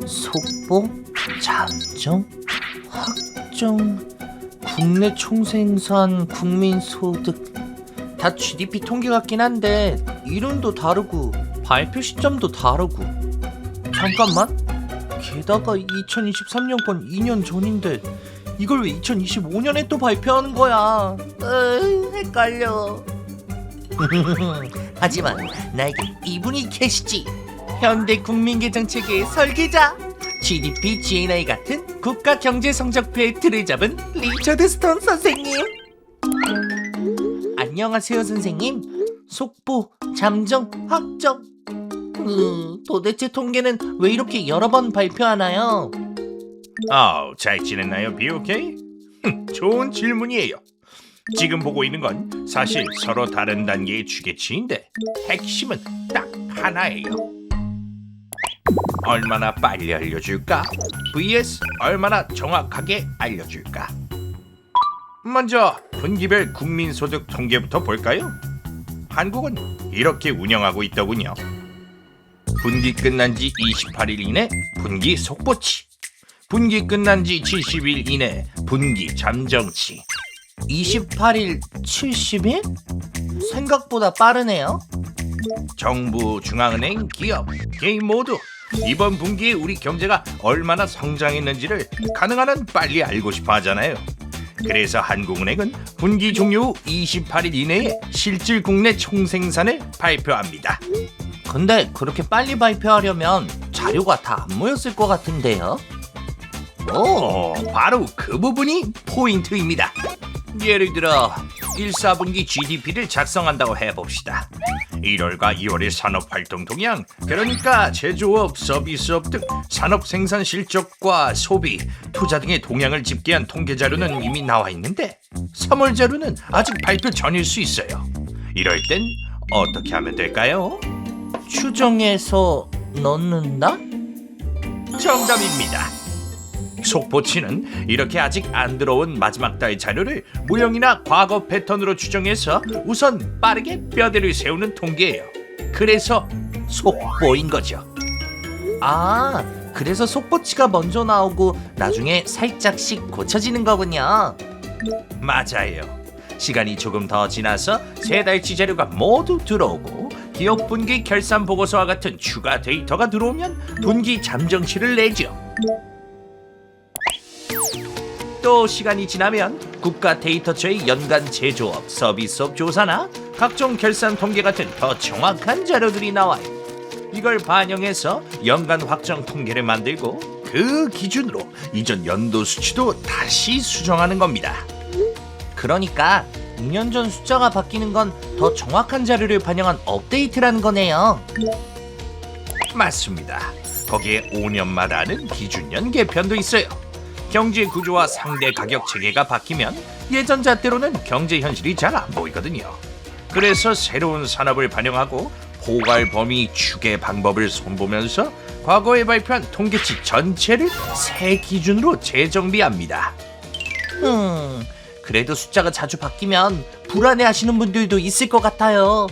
속보, 잠정, 확정, 국내 총생산, 국민소득 다 GDP 통계 같긴 한데 이름도 다르고 발표 시점도 다르고. 잠깐만, 게다가 2023년 건 2년 전인데 이걸 왜 2025년에 또 발표하는 거야? 헷갈려. 하지만 나에게 이분이 계시지. 현대 국민계정체계의 설계자, GDP, GNI 같은 국가 경제 성적표의 틀을 잡은 리처드 스톤 선생님. 안녕하세요 선생님. 속보, 잠정, 확정. 도대체 통계는 왜 이렇게 여러 번 발표하나요? 잘 지냈나요, BOK? 좋은 질문이에요. 지금 보고 있는 건 사실 서로 다른 단계의 추계치인데 핵심은 딱 하나예요. 얼마나 빨리 알려줄까? vs 얼마나 정확하게 알려줄까? 먼저 분기별 국민소득 통계부터 볼까요? 한국은 이렇게 운영하고 있더군요. 분기 끝난 지 28일 이내 분기 속보치, 분기 끝난 지 70일 이내 분기 잠정치. 28일, 70일? 생각보다 빠르네요. 정부, 중앙은행, 기업, 개인 모두 이번 분기에 우리 경제가 얼마나 성장했는지를 가능한 한 빨리 알고 싶어 하잖아요. 그래서 한국은행은 분기 종료 후 28일 이내에 실질 국내 총생산을 발표합니다. 근데 그렇게 빨리 발표하려면 자료가 다 안 모였을 것 같은데요? 바로 그 부분이 포인트입니다. 예를 들어 1, 4분기 GDP를 작성한다고 해봅시다. 1월과 2월의 산업활동 동향, 그러니까 제조업, 서비스업 등 산업 생산 실적과 소비, 투자 등의 동향을 집계한 통계 자료는 이미 나와 있는데 3월 자료는 아직 발표 전일 수 있어요. 이럴 땐 어떻게 하면 될까요? 추정해서 넣는다? 정답입니다. 속보치는 이렇게 아직 안 들어온 마지막 달 자료를 모형이나 과거 패턴으로 추정해서 우선 빠르게 뼈대를 세우는 통계예요. 그래서 속보인 거죠. 아, 그래서 속보치가 먼저 나오고 나중에 살짝씩 고쳐지는 거군요. 맞아요. 시간이 조금 더 지나서 세 달치 자료가 모두 들어오고 기업 분기 결산 보고서와 같은 추가 데이터가 들어오면 분기 잠정치를 내죠. 또 시간이 지나면 국가 데이터처의 연간 제조업, 서비스업 조사나 각종 결산 통계 같은 더 정확한 자료들이 나와요. 이걸 반영해서 연간 확정 통계를 만들고 그 기준으로 이전 연도 수치도 다시 수정하는 겁니다. 그러니까 2년 전 숫자가 바뀌는 건 더 정확한 자료를 반영한 업데이트라는 거네요. 맞습니다. 거기에 5년마다 하는 기준년 개편도 있어요. 경제 구조와 상대 가격 체계가 바뀌면 예전 잣대로는 경제 현실이 잘 안 보이거든요. 그래서 새로운 산업을 반영하고 포괄 범위 추계 방법을 손보면서 과거에 발표한 통계치 전체를 새 기준으로 재정비합니다. 그래도 숫자가 자주 바뀌면 불안해하시는 분들도 있을 것 같아요.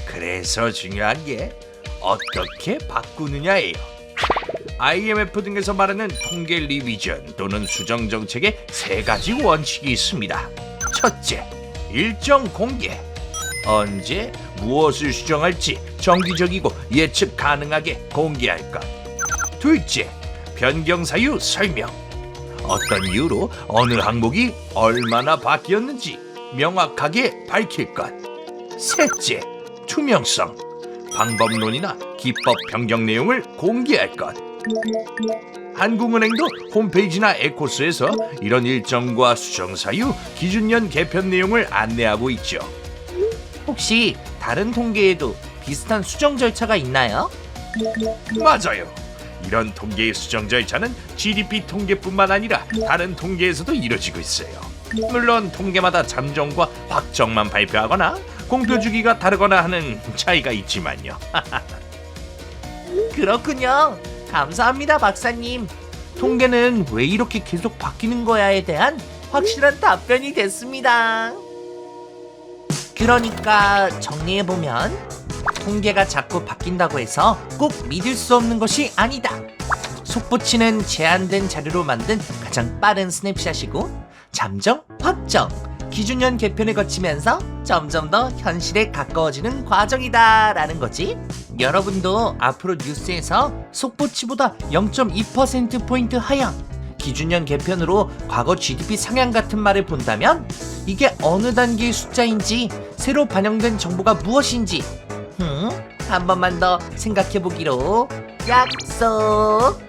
그래서 중요한 게 어떻게 바꾸느냐예요. IMF 등에서 말하는 통계 리비전 또는 수정 정책에 세 가지 원칙이 있습니다. 첫째, 일정 공개. 언제 무엇을 수정할지 정기적이고 예측 가능하게 공개할 것. 둘째, 변경 사유 설명. 어떤 이유로 어느 항목이 얼마나 바뀌었는지 명확하게 밝힐 것. 셋째, 투명성. 방법론이나 기법 변경 내용을 공개할 것. 한국은행도 홈페이지나 에코스에서 이런 일정과 수정 사유, 기준년 개편 내용을 안내하고 있죠. 혹시 다른 통계에도 비슷한 수정 절차가 있나요? 맞아요. 이런 통계의 수정 절차는 GDP 통계뿐만 아니라 다른 통계에서도 이루어지고 있어요. 물론 통계마다 잠정과 확정만 발표하거나 공표 주기가 다르거나 하는 차이가 있지만요. 그렇군요. 감사합니다, 박사님. 통계는 왜 이렇게 계속 바뀌는 거야에 대한 확실한 답변이 됐습니다. 그러니까 정리해보면 통계가 자꾸 바뀐다고 해서 꼭 믿을 수 없는 것이 아니다. 속보치는 제한된 자료로 만든 가장 빠른 스냅샷이고 잠정, 확정, 기준년 개편을 거치면서 점점 더 현실에 가까워지는 과정이다라는 거지. 여러분도 앞으로 뉴스에서 속보치보다 0.2%포인트 하향, 기준년 개편으로 과거 GDP 상향 같은 말을 본다면 이게 어느 단계의 숫자인지 새로 반영된 정보가 무엇인지 한 번만 더 생각해보기로 약속.